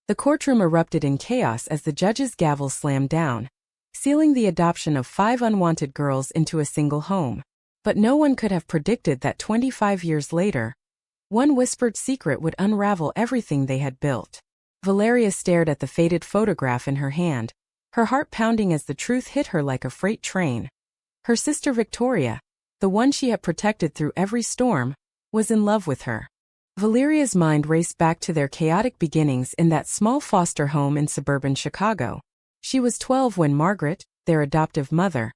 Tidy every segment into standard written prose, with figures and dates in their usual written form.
The courtroom erupted in chaos as the judge's gavel slammed down, sealing the adoption of 5 unwanted girls into a single home. But no one could have predicted that 25 years later, one whispered secret would unravel everything they had built. Valeria stared at the faded photograph in her hand, her heart pounding as the truth hit her like a freight train. Her sister Victoria, the one she had protected through every storm, was in love with her. Valeria's mind raced back to their chaotic beginnings in that small foster home in suburban Chicago. She was 12 when Margaret, their adoptive mother,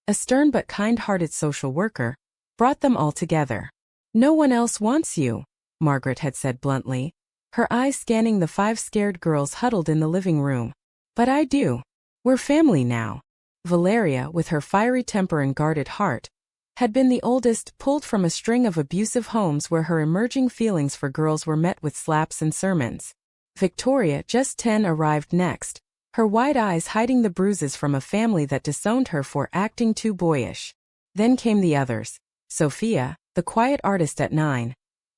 a stern but kind-hearted social worker, brought them all together. "No one else wants you," Margaret had said bluntly, her eyes scanning the 5 scared girls huddled in the living room. "But I do. We're family now." Valeria, with her fiery temper and guarded heart, had been the oldest, pulled from a string of abusive homes where her emerging feelings for girls were met with slaps and sermons. Victoria, just 10, arrived next, her wide eyes hiding the bruises from a family that disowned her for acting too boyish. Then came the others: Sophia, the quiet artist at 9,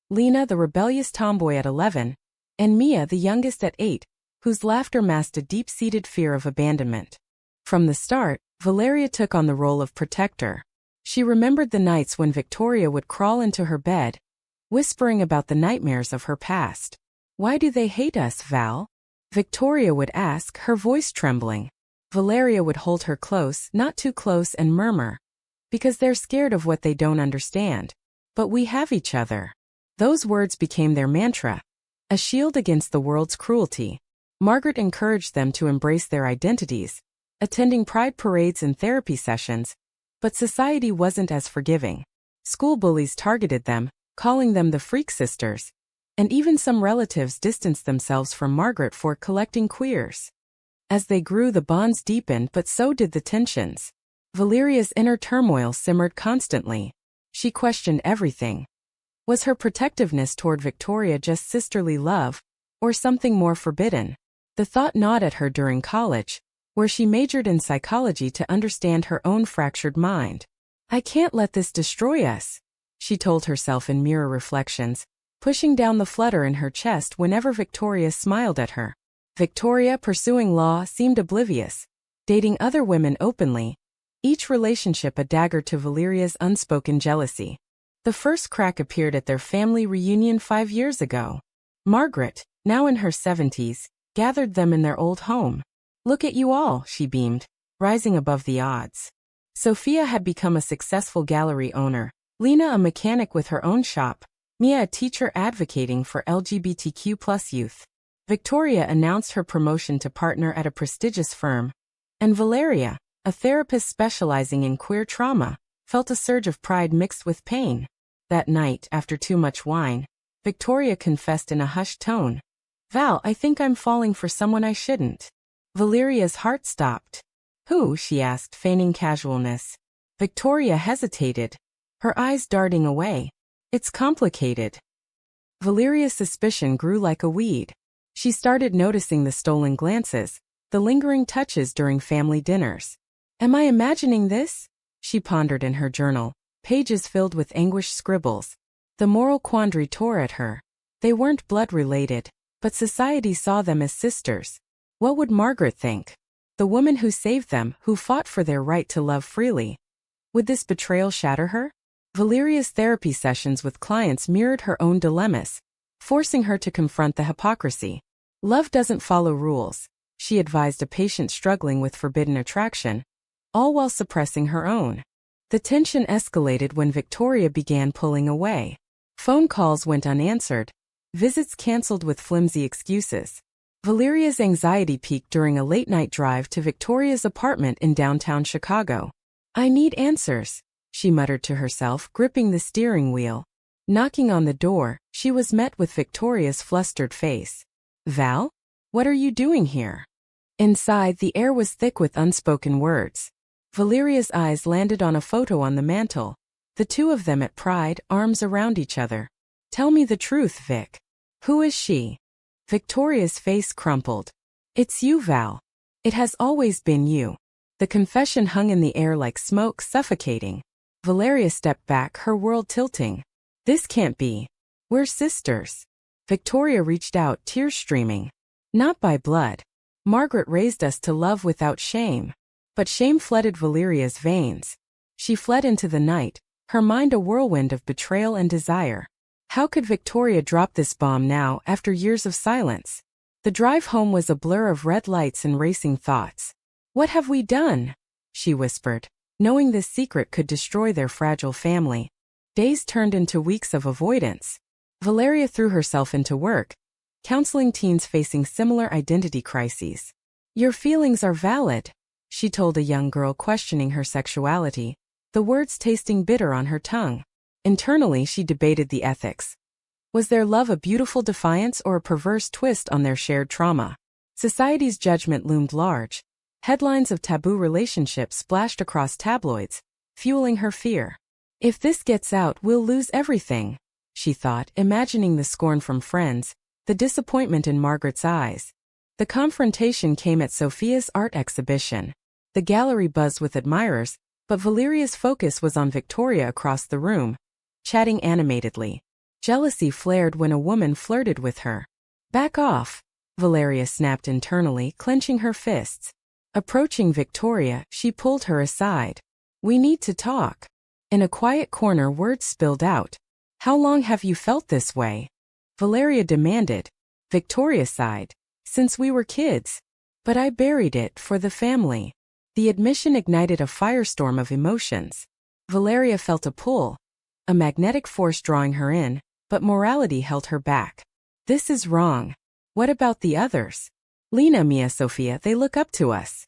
Lena, the rebellious tomboy at 11, and Mia, the youngest at 8, whose laughter masked a deep-seated fear of abandonment. From the start, Valeria took on the role of protector. She remembered the nights when Victoria would crawl into her bed, whispering about the nightmares of her past. "Why do they hate us, Val?" Victoria would ask, her voice trembling. Valeria would hold her close, not too close, and murmur, "Because they're scared of what they don't understand. But we have each other." Those words became their mantra, a shield against the world's cruelty. Margaret encouraged them to embrace their identities, attending pride parades and therapy sessions, but society wasn't as forgiving. School bullies targeted them, calling them the Freak Sisters, and even some relatives distanced themselves from Margaret for collecting queers. As they grew, the bonds deepened, but so did the tensions. Valeria's inner turmoil simmered constantly. She questioned everything. Was her protectiveness toward Victoria just sisterly love, or something more forbidden? The thought gnawed at her during college, where she majored in psychology to understand her own fractured mind. "I can't let this destroy us," she told herself in mirror reflections, pushing down the flutter in her chest whenever Victoria smiled at her. Victoria, pursuing law, seemed oblivious, dating other women openly, each relationship a dagger to Valeria's unspoken jealousy. The first crack appeared at their family reunion 5 years ago. Margaret, now in her 70s, gathered them in their old home. "Look at you all," she beamed, rising above the odds. Sophia had become a successful gallery owner, Lena a mechanic with her own shop, Mia a teacher advocating for LGBTQ+ youth. Victoria announced her promotion to partner at a prestigious firm, and Valeria, a therapist specializing in queer trauma, felt a surge of pride mixed with pain. That night, after too much wine, Victoria confessed in a hushed tone, "Val, I think I'm falling for someone I shouldn't." Valeria's heart stopped. "Who?" she asked, feigning casualness. Victoria hesitated, her eyes darting away. "It's complicated." Valeria's suspicion grew like a weed. She started noticing the stolen glances, the lingering touches during family dinners. "Am I imagining this?" she pondered in her journal, pages filled with anguished scribbles. The moral quandary tore at her. They weren't blood-related, but society saw them as sisters. What would Margaret think? The woman who saved them, who fought for their right to love freely. Would this betrayal shatter her? Valeria's therapy sessions with clients mirrored her own dilemmas, forcing her to confront the hypocrisy. "Love doesn't follow rules," she advised a patient struggling with forbidden attraction, all while suppressing her own. The tension escalated when Victoria began pulling away. Phone calls went unanswered, visits canceled with flimsy excuses. Valeria's anxiety peaked during a late-night drive to Victoria's apartment in downtown Chicago. "I need answers," she muttered to herself, gripping the steering wheel. Knocking on the door, she was met with Victoria's flustered face. "Val? What are you doing here?" Inside, the air was thick with unspoken words. Valeria's eyes landed on a photo on the mantel. The two of them at Pride, arms around each other. "Tell me the truth, Vic. Who is she?" Victoria's face crumpled. "It's you, Val. It has always been you." The confession hung in the air like smoke, suffocating. Valeria stepped back, her world tilting. "This can't be. We're sisters." Victoria reached out, tears streaming. Not by blood. Margaret raised us to love without shame. But shame flooded Valeria's veins. She fled into the night, her mind a whirlwind of betrayal and desire. How could Victoria drop this bomb now after years of silence? The drive home was a blur of red lights and racing thoughts. What have we done? She whispered, knowing this secret could destroy their fragile family. Days turned into weeks of avoidance. Valeria threw herself into work, counseling teens facing similar identity crises. Your feelings are valid, she told a young girl questioning her sexuality, the words tasting bitter on her tongue. Internally, she debated the ethics. Was their love a beautiful defiance or a perverse twist on their shared trauma? Society's judgment loomed large. Headlines of taboo relationships splashed across tabloids, fueling her fear. If this gets out, we'll lose everything, she thought, imagining the scorn from friends, the disappointment in Margaret's eyes. The confrontation came at Sophia's art exhibition. The gallery buzzed with admirers, but Valeria's focus was on Victoria across the room, chatting animatedly. Jealousy flared when a woman flirted with her. Back off, Valeria snapped internally, clenching her fists. Approaching Victoria, she pulled her aside. We need to talk. In a quiet corner, words spilled out. How long have you felt this way? Valeria demanded. Victoria sighed. Since we were kids. But I buried it for the family. The admission ignited a firestorm of emotions. Valeria felt a pull, a magnetic force drawing her in, but morality held her back. This is wrong. What about the others? Lena, Mia, Sophia, they look up to us.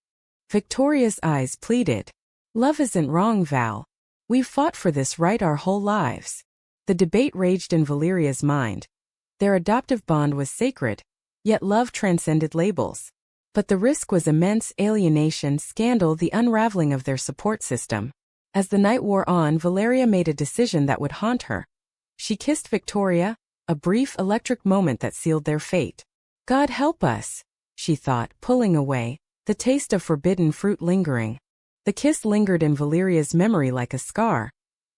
Victoria's eyes pleaded. Love isn't wrong, Val. We've fought for this right our whole lives. The debate raged in Valeria's mind. Their adoptive bond was sacred, yet love transcended labels. But the risk was immense: alienation, scandal, the unraveling of their support system. As the night wore on, Valeria made a decision that would haunt her. She kissed Victoria, a brief electric moment that sealed their fate. God help us, she thought, pulling away, the taste of forbidden fruit lingering. The kiss lingered in Valeria's memory like a scar,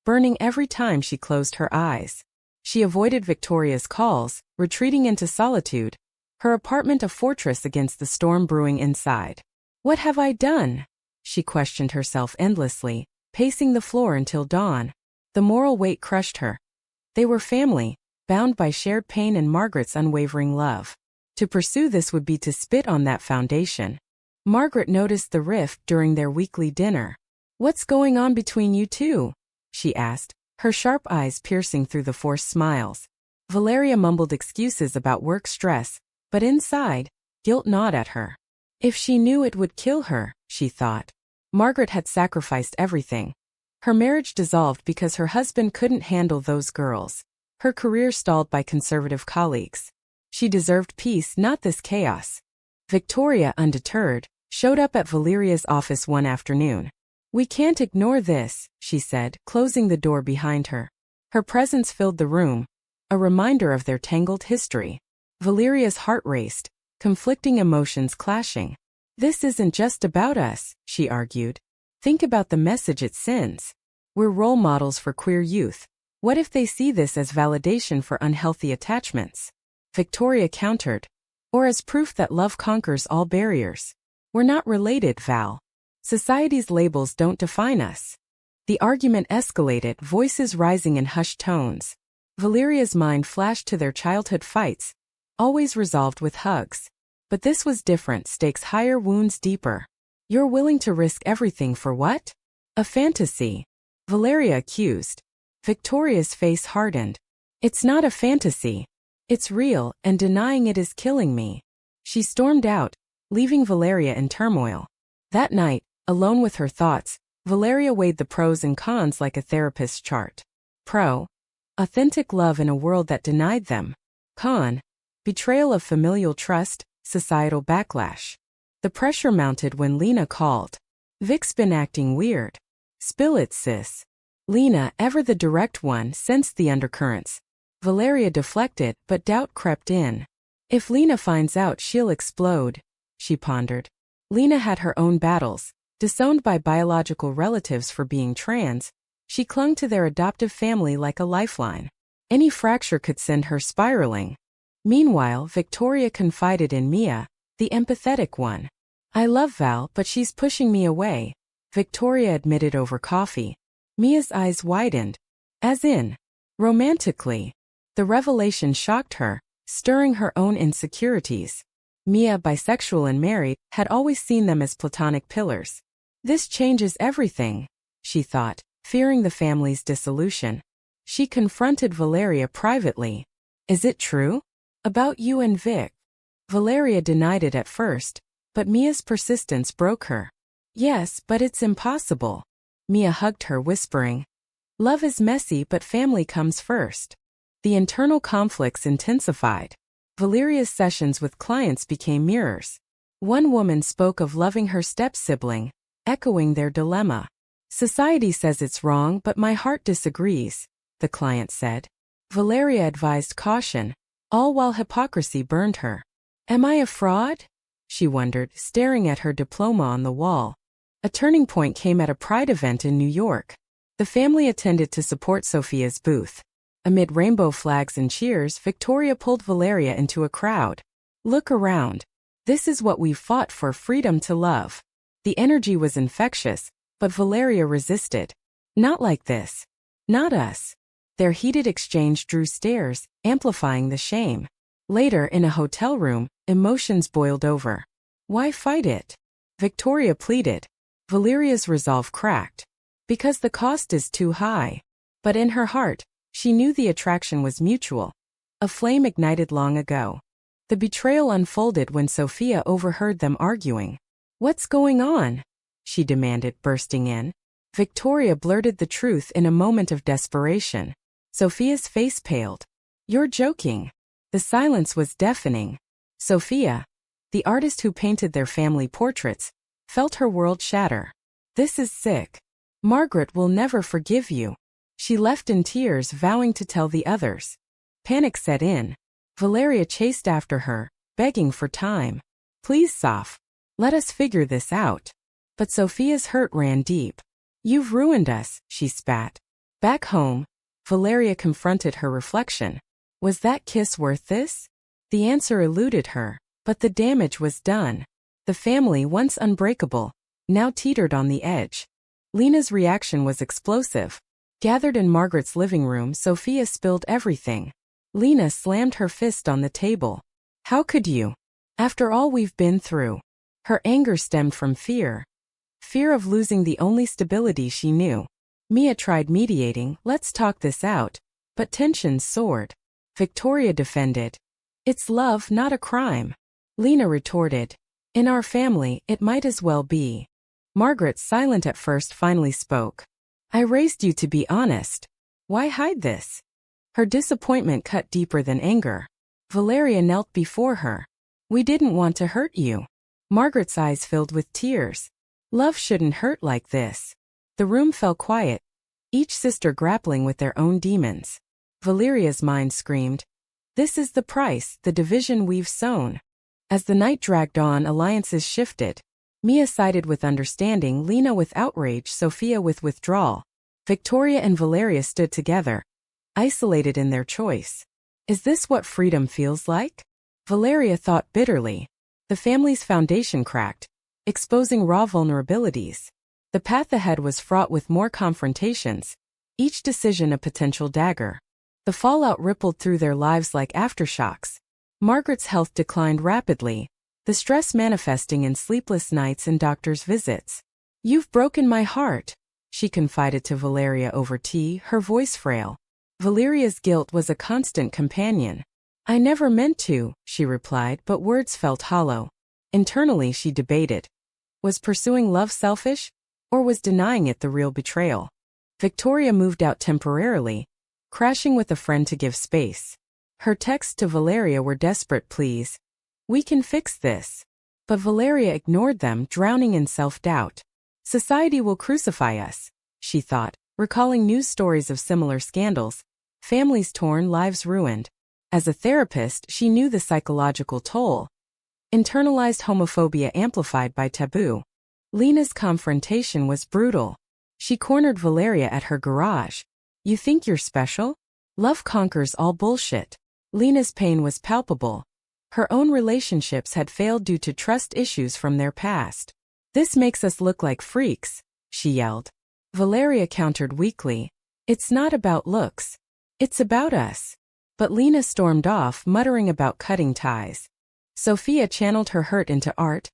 burning every time she closed her eyes. She avoided Victoria's calls, retreating into solitude, her apartment a fortress against the storm brewing inside. What have I done? She questioned herself endlessly, pacing the floor until dawn. The moral weight crushed her. They were family, bound by shared pain and Margaret's unwavering love. To pursue this would be to spit on that foundation. Margaret noticed the rift during their weekly dinner. What's going on between you two? She asked, her sharp eyes piercing through the forced smiles. Valeria mumbled excuses about work stress, but inside, guilt gnawed at her. If she knew, it would kill her, she thought. Margaret had sacrificed everything. Her marriage dissolved because her husband couldn't handle those girls. Her career stalled by conservative colleagues. She deserved peace, not this chaos. Victoria, undeterred, showed up at Valeria's office one afternoon. We can't ignore this, she said, closing the door behind her. Her presence filled the room, a reminder of their tangled history. Valeria's heart raced, conflicting emotions clashing. This isn't just about us, she argued. Think about the message it sends. We're role models for queer youth. What if they see this as validation for unhealthy attachments? Victoria countered. Or as proof that love conquers all barriers. We're not related, Val. Society's labels don't define us. The argument escalated, voices rising in hushed tones. Valeria's mind flashed to their childhood fights, always resolved with hugs. But this was different, stakes higher, wounds deeper. You're willing to risk everything for what? A fantasy, Valeria accused. Victoria's face hardened. It's not a fantasy. It's real, and denying it is killing me. She stormed out, leaving Valeria in turmoil. That night, alone with her thoughts, Valeria weighed the pros and cons like a therapist's chart. Pro: authentic love in a world that denied them. Con: betrayal of familial trust, societal backlash. The pressure mounted when Lena called. Vic's been acting weird. Spill it, sis. Lena, ever the direct one, sensed the undercurrents. Valeria deflected, but doubt crept in. If Lena finds out, she'll explode, she pondered. Lena had her own battles. Disowned by biological relatives for being trans, she clung to their adoptive family like a lifeline. Any fracture could send her spiraling. Meanwhile, Victoria confided in Mia, the empathetic one. I love Val, but she's pushing me away, Victoria admitted over coffee. Mia's eyes widened. As in, romantically. The revelation shocked her, stirring her own insecurities. Mia, bisexual and married, had always seen them as platonic pillars. This changes everything, she thought, fearing the family's dissolution. She confronted Valeria privately. Is it true? About you and Vic? Valeria denied it at first, but Mia's persistence broke her. Yes, but it's impossible. Mia hugged her, whispering. Love is messy, but family comes first. The internal conflicts intensified. Valeria's sessions with clients became mirrors. One woman spoke of loving her step-sibling, echoing their dilemma. Society says it's wrong, but my heart disagrees, the client said. Valeria advised caution, all while hypocrisy burned her. Am I a fraud? She wondered, staring at her diploma on the wall. A turning point came at a Pride event in New York. The family attended to support Sophia's booth. Amid rainbow flags and cheers, Victoria pulled Valeria into a crowd. Look around. This is what we've fought for, freedom to love. The energy was infectious, but Valeria resisted. Not like this. Not us. Their heated exchange drew stares, amplifying the shame. Later, in a hotel room, emotions boiled over. Why fight it? Victoria pleaded. Valeria's resolve cracked. Because the cost is too high. But in her heart, she knew the attraction was mutual. A flame ignited long ago. The betrayal unfolded when Sophia overheard them arguing. What's going on? She demanded, bursting in. Victoria blurted the truth in a moment of desperation. Sophia's face paled. You're joking. The silence was deafening. Sophia, the artist who painted their family portraits, felt her world shatter. This is sick. Margaret will never forgive you. She left in tears, vowing to tell the others. Panic set in. Valeria chased after her, begging for time. Please, Soph. Let us figure this out. But Sophia's hurt ran deep. You've ruined us, she spat. Back home, Valeria confronted her reflection. Was that kiss worth this? The answer eluded her, but the damage was done. The family, once unbreakable, now teetered on the edge. Lena's reaction was explosive. Gathered in Margaret's living room, Sophia spilled everything. Lena slammed her fist on the table. How could you? After all we've been through. Her anger stemmed from fear. Fear of losing the only stability she knew. Mia tried mediating, let's talk this out, but tensions soared. Victoria defended. It's love, not a crime. Lena retorted. In our family, it might as well be. Margaret, silent at first, finally spoke. I raised you to be honest. Why hide this? Her disappointment cut deeper than anger. Valeria knelt before her. We didn't want to hurt you. Margaret's eyes filled with tears. Love shouldn't hurt like this. The room fell quiet, each sister grappling with their own demons. Valeria's mind screamed. This is the price, the division we've sown. As the night dragged on, alliances shifted. Mia sided with understanding, Lena with outrage, Sophia with withdrawal. Victoria and Valeria stood together, isolated in their choice. Is this what freedom feels like? Valeria thought bitterly. The family's foundation cracked, exposing raw vulnerabilities. The path ahead was fraught with more confrontations, each decision a potential dagger. The fallout rippled through their lives like aftershocks. Margaret's health declined rapidly, the stress manifesting in sleepless nights and doctor's visits. You've broken my heart, she confided to Valeria over tea, her voice frail. Valeria's guilt was a constant companion. I never meant to, she replied, but words felt hollow. Internally she debated. Was pursuing love selfish? Or was denying it the real betrayal? Victoria moved out temporarily, crashing with a friend to give space. Her texts to Valeria were desperate pleas. We can fix this. But Valeria ignored them, drowning in self-doubt. Society will crucify us, she thought, recalling news stories of similar scandals. Families torn, lives ruined. As a therapist, she knew the psychological toll. Internalized homophobia amplified by taboo. Lena's confrontation was brutal. She cornered Valeria at her garage. You think you're special? Love conquers all bullshit. Lena's pain was palpable. Her own relationships had failed due to trust issues from their past. "This makes us look like freaks," she yelled. Valeria countered weakly. "It's not about looks. It's about us." But Lena stormed off, muttering about cutting ties. Sophia channeled her hurt into art,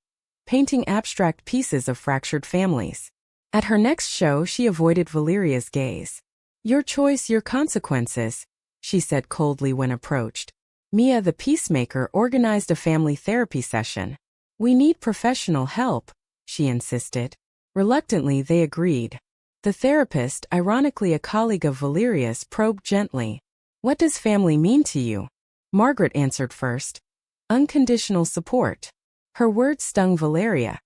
painting abstract pieces of fractured families. At her next show, she avoided Valeria's gaze. "Your choice, your consequences," she said coldly when approached. Mia, the peacemaker, organized a family therapy session. "We need professional help," she insisted. Reluctantly, they agreed. The therapist, ironically a colleague of Valeria's, probed gently. "What does family mean to you?" Margaret answered first. "Unconditional support." Her words stung Valeria,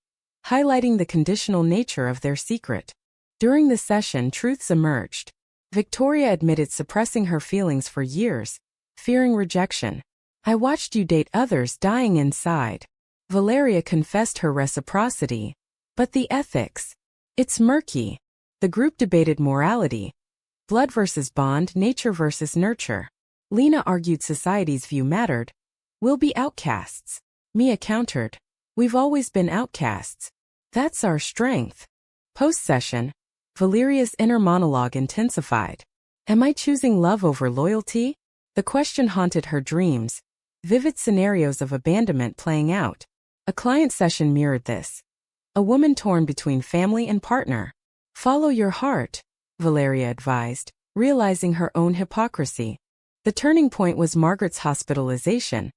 highlighting the conditional nature of their secret. During the session, truths emerged. Victoria admitted suppressing her feelings for years, fearing rejection. "I watched you date others, dying inside." Valeria confessed her reciprocity. "But the ethics? It's murky." The group debated morality. Blood versus bond, nature versus nurture. Lena argued society's view mattered. "We'll be outcasts." Mia countered. "We've always been outcasts. That's our strength." Post-session, Valeria's inner monologue intensified. "Am I choosing love over loyalty?" The question haunted her dreams, vivid scenarios of abandonment playing out. A client session mirrored this. A woman torn between family and partner. "Follow your heart," Valeria advised, realizing her own hypocrisy. The turning point was Margaret's hospitalization,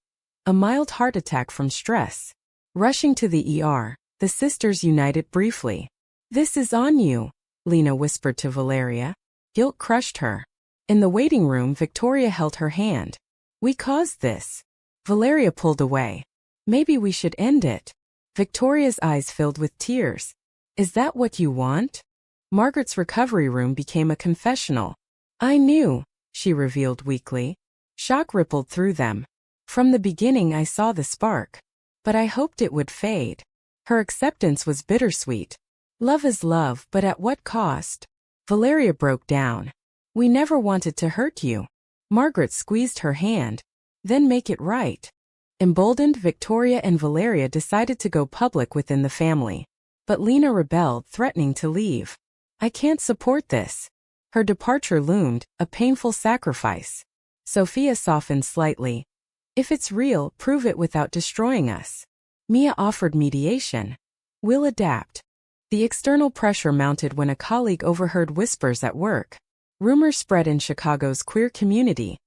a mild heart attack from stress. Rushing to the ER, the sisters united briefly. "This is on you," Lena whispered to Valeria. Guilt crushed her. In the waiting room, Victoria held her hand. "We caused this." Valeria pulled away. "Maybe we should end it." Victoria's eyes filled with tears. "Is that what you want?" Margaret's recovery room became a confessional. "I knew," she revealed weakly. Shock rippled through them. "From the beginning I saw the spark. But I hoped it would fade." Her acceptance was bittersweet. "Love is love, but at what cost?" Valeria broke down. "We never wanted to hurt you." Margaret squeezed her hand. "Then make it right." Emboldened, Victoria and Valeria decided to go public within the family. But Lena rebelled, threatening to leave. "I can't support this." Her departure loomed, a painful sacrifice. Sophia softened slightly. "If it's real, prove it without destroying us." Mia offered mediation. "We'll adapt." The external pressure mounted when a colleague overheard whispers at work. Rumors spread in Chicago's queer community.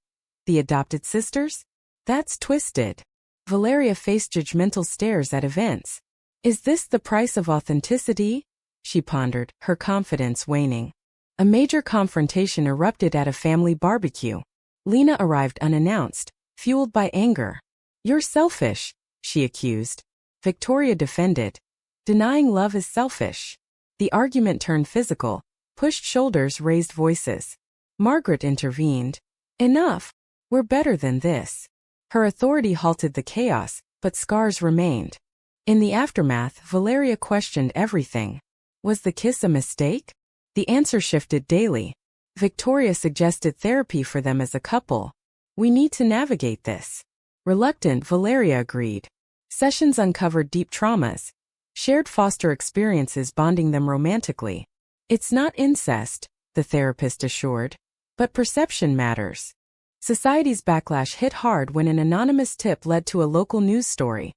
The adopted sisters? That's twisted. Valeria faced judgmental stares at events. "Is this the price of authenticity?" she pondered, her confidence waning. A major confrontation erupted at a family barbecue. Lena arrived unannounced, fueled by anger. "You're selfish," she accused. Victoria defended. "Denying love is selfish." The argument turned physical. Pushed shoulders, raised voices. Margaret intervened. "Enough. We're better than this." Her authority halted the chaos, but scars remained. In the aftermath, Valeria questioned everything. Was the kiss a mistake? The answer shifted daily. Victoria suggested therapy for them as a couple. "We need to navigate this." Reluctant, Valeria agreed. Sessions uncovered deep traumas, shared foster experiences bonding them romantically. "It's not incest," the therapist assured, "but perception matters." Society's backlash hit hard when an anonymous tip led to a local news story.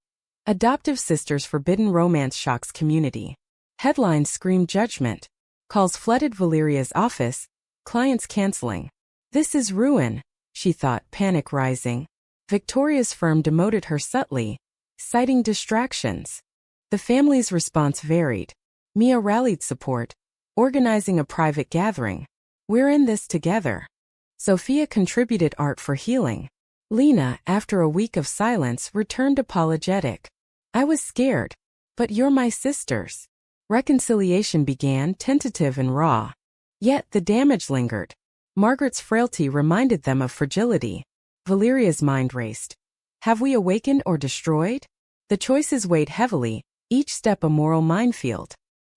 Adoptive sisters forbidden romance shocks community. Headlines screamed judgment. Calls flooded Valeria's office, clients canceling. "This is ruin," she thought, panic rising. Victoria's firm demoted her subtly, citing distractions. The family's response varied. Mia rallied support, organizing a private gathering. "We're in this together." Sophia contributed art for healing. Lena, after a week of silence, returned apologetic. "I was scared. But you're my sisters." Reconciliation began, tentative and raw. Yet the damage lingered. Margaret's frailty reminded them of fragility. Valeria's mind raced. Have we awakened or destroyed? The choices weighed heavily, each step a moral minefield.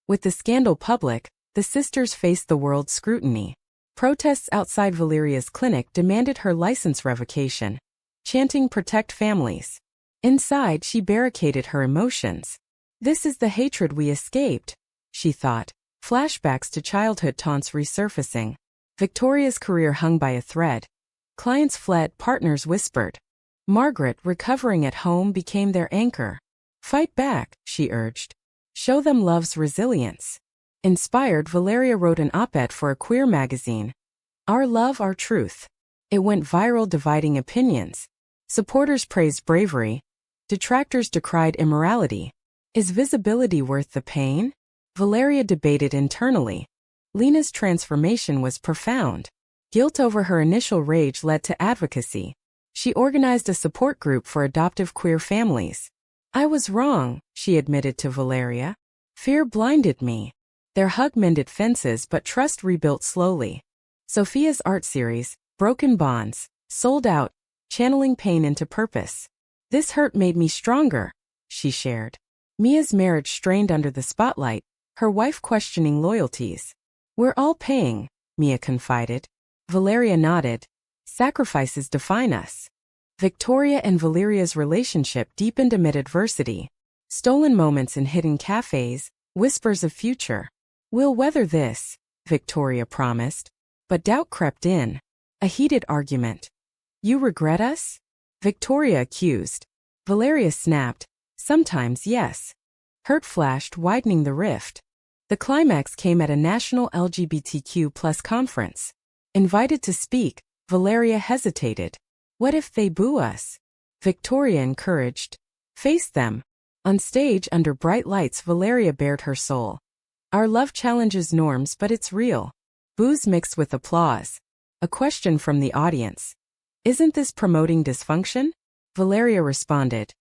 With the scandal public, the sisters faced the world's scrutiny. Protests outside Valeria's clinic demanded her license revocation. chanting "Protect families." Inside, she barricaded her emotions. This is the hatred we escaped, she thought. Flashbacks to childhood taunts resurfacing. Victoria's career hung by a thread. Clients fled, partners whispered. Margaret, recovering at home, became their anchor. Fight back, she urged. Show them love's resilience. Inspired, Valeria wrote an op-ed for a queer magazine. Our love, our truth. It went viral, dividing opinions. Supporters praised bravery. Detractors decried immorality. Is visibility worth the pain? Valeria debated internally. Lena's transformation was profound. Guilt over her initial rage led to advocacy. She organized a support group for adoptive queer families. I was wrong, she admitted to Valeria. Fear blinded me. Their hug mended fences, but trust rebuilt slowly. Sophia's art series, Broken Bonds, sold out, channeling pain into purpose. This hurt made me stronger, she shared. Mia's marriage strained under the spotlight, her wife questioning loyalties. We're all paying, Mia confided. Valeria nodded. Sacrifices define us. Victoria and Valeria's relationship deepened amid adversity. Stolen moments in hidden cafes, whispers of future. We'll weather this, Victoria promised. But doubt crept in. A heated argument. You regret us? Victoria accused. Valeria snapped. Sometimes, yes. Hurt flashed, widening the rift. The climax came at a national LGBTQ+ conference. Invited to speak, Valeria hesitated. What if they boo us? Victoria encouraged. Face them. On stage, under bright lights, Valeria bared her soul. Our love challenges norms, but it's real. Boos mixed with applause. A question from the audience. Isn't this promoting dysfunction? Valeria responded.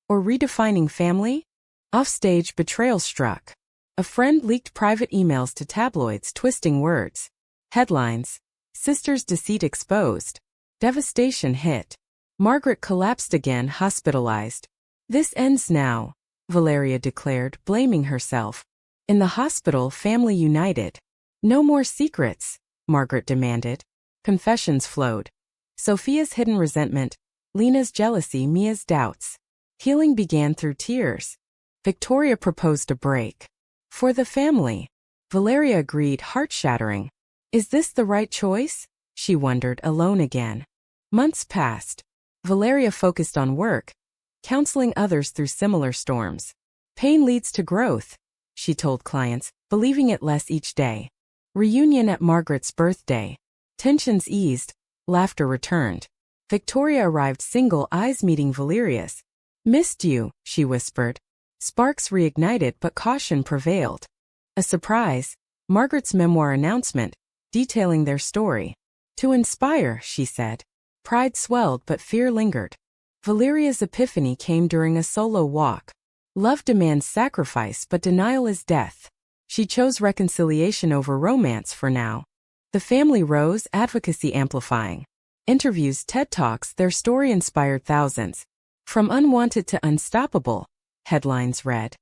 Or redefining family? Offstage, betrayal struck. A friend leaked private emails to tabloids, twisting words. Headlines. Sister's deceit exposed. Devastation hit. Margaret collapsed again, hospitalized. This ends now, Valeria declared, blaming herself. In the hospital, family united. No more secrets, Margaret demanded. Confessions flowed. Sophia's hidden resentment, Lena's jealousy, Mia's doubts. Healing began through tears. Victoria proposed a break. For the family. Valeria agreed, heart-shattering. Is this the right choice? She wondered, alone again. Months passed. Valeria focused on work, counseling others through similar storms. Pain leads to growth, she told clients, believing it less each day. Reunion at Margaret's birthday. Tensions eased, laughter returned. Victoria arrived single, eyes meeting Valeria's. Missed you, she whispered. Sparks reignited, but caution prevailed. A surprise, Margaret's memoir announcement, detailing their story. To inspire, she said. Pride swelled, but fear lingered. Valeria's epiphany came during a solo walk. Love demands sacrifice, but denial is death. She chose reconciliation over romance for now. The family rose, advocacy amplifying. Interviews, TED Talks, their story inspired thousands. From unwanted to unstoppable, headlines read.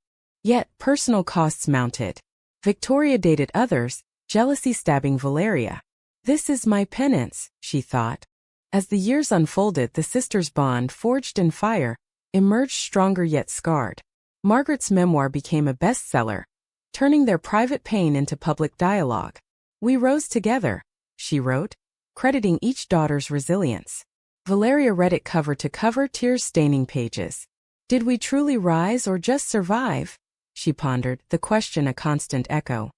Yet, personal costs mounted. Victoria dated others, jealousy stabbing Valeria. This is my penance, she thought. As the years unfolded, the sisters' bond, forged in fire, emerged stronger yet scarred. Margaret's memoir became a bestseller, turning their private pain into public dialogue. We rose together, she wrote, crediting each daughter's resilience. Valeria read it cover to cover, tears staining pages. Did we truly rise or just survive? She pondered, the question a constant echo.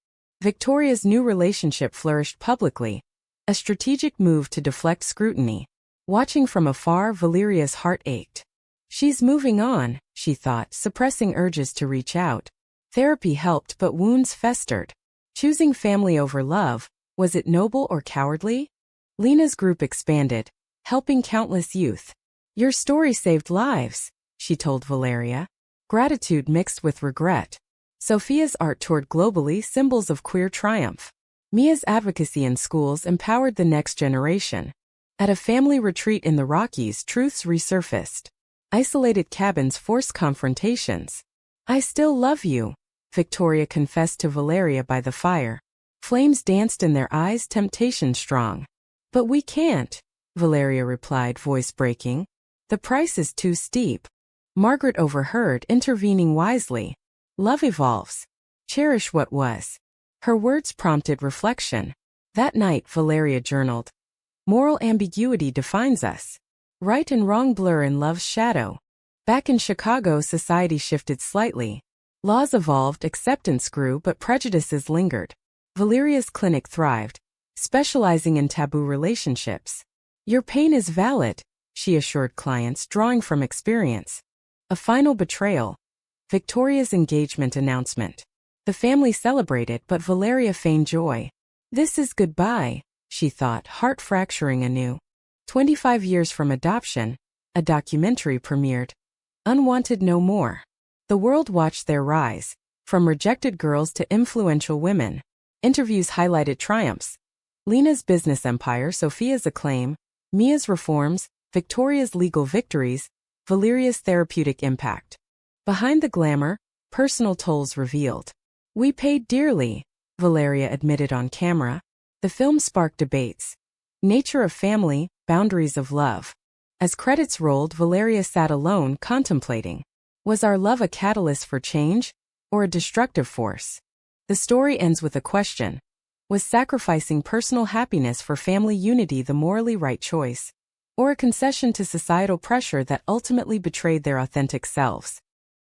Victoria's new relationship flourished publicly, a strategic move to deflect scrutiny. Watching from afar, Valeria's heart ached. She's moving on, she thought, suppressing urges to reach out. Therapy helped, but wounds festered. Choosing family over love, was it noble or cowardly? Lena's group expanded, helping countless youth. Your story saved lives, she told Valeria. Gratitude mixed with regret. Sophia's art toured globally, symbols of queer triumph. Mia's advocacy in schools empowered the next generation. At a family retreat in the Rockies, truths resurfaced. Isolated cabins forced confrontations. I still love you, Victoria confessed to Valeria by the fire. Flames danced in their eyes, temptation strong. But we can't, Valeria replied, voice breaking. The price is too steep. Margaret overheard, intervening wisely. Love evolves. Cherish what was. Her words prompted reflection. That night, Valeria journaled. Moral ambiguity defines us. Right and wrong blur in love's shadow. Back in Chicago, society shifted slightly. Laws evolved, acceptance grew, but prejudices lingered. Valeria's clinic thrived, specializing in taboo relationships. Your pain is valid, she assured clients, drawing from experience. A final betrayal. Victoria's engagement announcement. The family celebrated, but Valeria feigned joy. This is goodbye, she thought, heart fracturing anew. 25 years from adoption, a documentary premiered. Unwanted no more. The world watched their rise, from rejected girls to influential women. Interviews highlighted triumphs. Lena's business empire, Sophia's acclaim, Mia's reforms, Victoria's legal victories, Valeria's therapeutic impact. Behind the glamour, personal tolls revealed. We paid dearly, Valeria admitted on camera. The film sparked debates. Nature of family, boundaries of love. As credits rolled, Valeria sat alone, contemplating. Was our love a catalyst for change, or a destructive force? The story ends with a question. Was sacrificing personal happiness for family unity the morally right choice, or a concession to societal pressure that ultimately betrayed their authentic selves?